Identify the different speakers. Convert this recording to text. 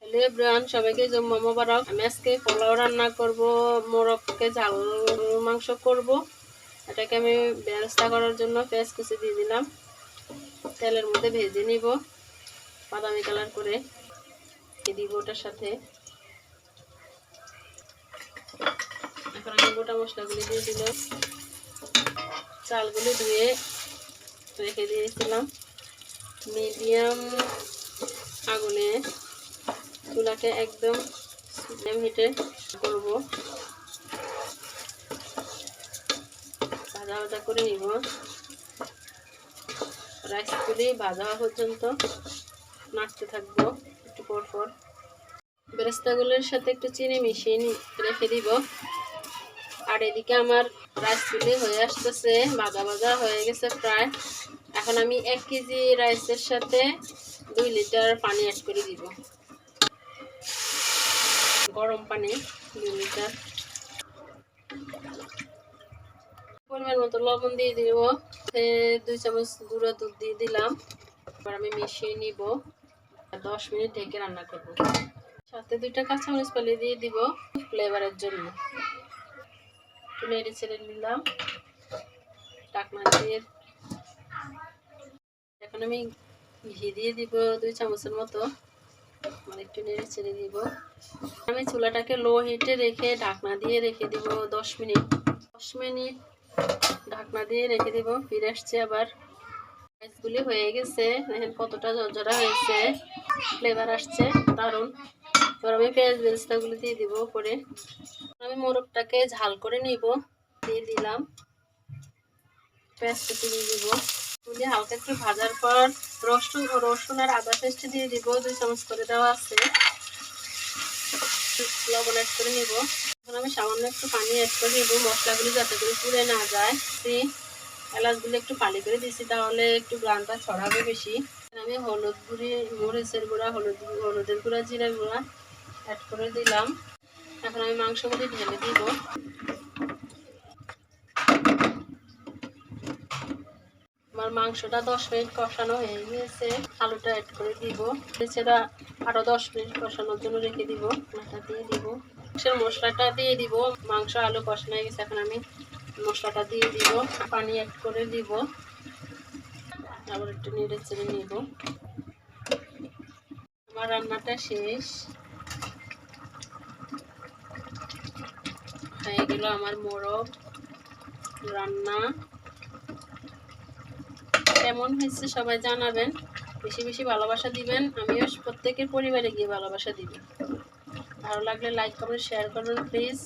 Speaker 1: Hello everyone, সবাইকে জুম্মা মোবারক। আমি আজকে পোলাও রান্না করব, মোরগকে ঝাল মাংস করব। এটাকে আমি বেরেস্তা করার জন্য পেঁয়াজ কুচি দিয়ে দিলাম, তেলের মধ্যে ভেজে নিব বাদামি কালার করে দিব ওটার সাথে। এখন আমি গোটা মশলাগুলি দিয়ে দিলাম, চালগুলি ধুয়ে রেখে দিয়েছিলাম। মিডিয়াম আগুনে চুলাকে একদম হিটে করব, ভাজা ভাজা করে নিব। রাইসগুলি ভাজা হওয়া পর্যন্ত নাড়তে থাকবো একটু পর পর। বেরেস্তাগুলোর সাথে একটু চিনি মিশিয়ে রেখে দিব। আর এদিকে আমার রাইসগুলি হয়ে আসতেছে, ভাজা ভাজা হয়ে গেছে প্রায়। এখন আমি 1 কেজি রাইসের সাথে 2 লিটার পানি অ্যাড করে দিব, গরম পানি 2 লিটার। পরিমাণ মতো লবণ দিয়ে দিব, 2 চামচ গুঁড়ো দুধ দিয়ে দিলাম। এবার আমি মিশিয়ে নিব, 10 মিনিট ঢেকে রান্না করব। সাথে 2টা কাঁচামরিচ ফালিয়ে দিয়ে দিব ফ্লেভারের জন্য। একটু নেড়ে ছেড়ে নিলাম ঢাকনা দিয়ে। এখন আমি ঘি দিয়ে দিব 2 চামচের মতো, মানে একটু নেড়ে ছেড়ে দিব। আমি চুলাটাকে লো হিটে রেখে ঢাকনা দিয়ে রেখে দিব 10 মিনিট। 10 মিনিট ঢাকনা দিয়ে রেখে দিব। ফিরে আসছে আবার। রাইসগুলি হয়ে গেছে, দেখেন কতটা ঝরঝরা হয়েছে, ফ্লেভার আসছে দারুণ। এবার আমি পেঁয়াজ বেরেস্তাগুলো দিয়ে দিব উপরে। আমি মোরগটাকে ঝাল করে নিব, দিয়ে দিলাম। পেঁয়াজ কুচি দিয়ে দিব, দিয়ে হালকা একটু ভাজার পর রসুন আর আদা পেস্ট দিয়ে দিব, 2 চামচ করে দেওয়া আছে। লবণ অ্যাড করে নিব। এখন আমি সামান্য একটু পানি অ্যাড করে নিব, মশলাগুলি যাতে করে পুড়ে না যায়। এলাচগুলো একটু ফালি করে দিয়েছি, তাহলে একটু গ্রানটা ছড়াবে বেশি। আমি হলুদ গুঁড়ি, মরিচের গুঁড়া, হলুদের গুঁড়া, জিরার গুঁড়া অ্যাড করে দিলাম। এখন আমি মাংসগুলি ঢেলে দিব। আমার মাংসটা 10 মিনিট কষানো হয়ে গিয়েছে, আলুটা অ্যাড করে দিব। সেটা আরো 10 মিনিট কষানোর জন্য রেখে দিব। ওটা দিয়ে দিব, মশলাটা দিয়ে দিব। মাংস আলু কষানো হয়ে গেছে, এখন আমি মশলাটা দিয়ে দিব, পানি অ্যাড করে দিব, আবার একটু নেড়ে চেড়ে নিব। আমার রান্নাটা শেষ হয়ে গেল। আমার মোরগ রান্না কেমন হয়েছে সবাই জানাবেন, বেশি বেশি ভালোবাসা দিবেন। আমিও প্রত্যেকের পরিবারে গিয়ে ভালোবাসা দিব। ভালো লাগলে লাইক কমেন্ট শেয়ার করুন প্লিজ।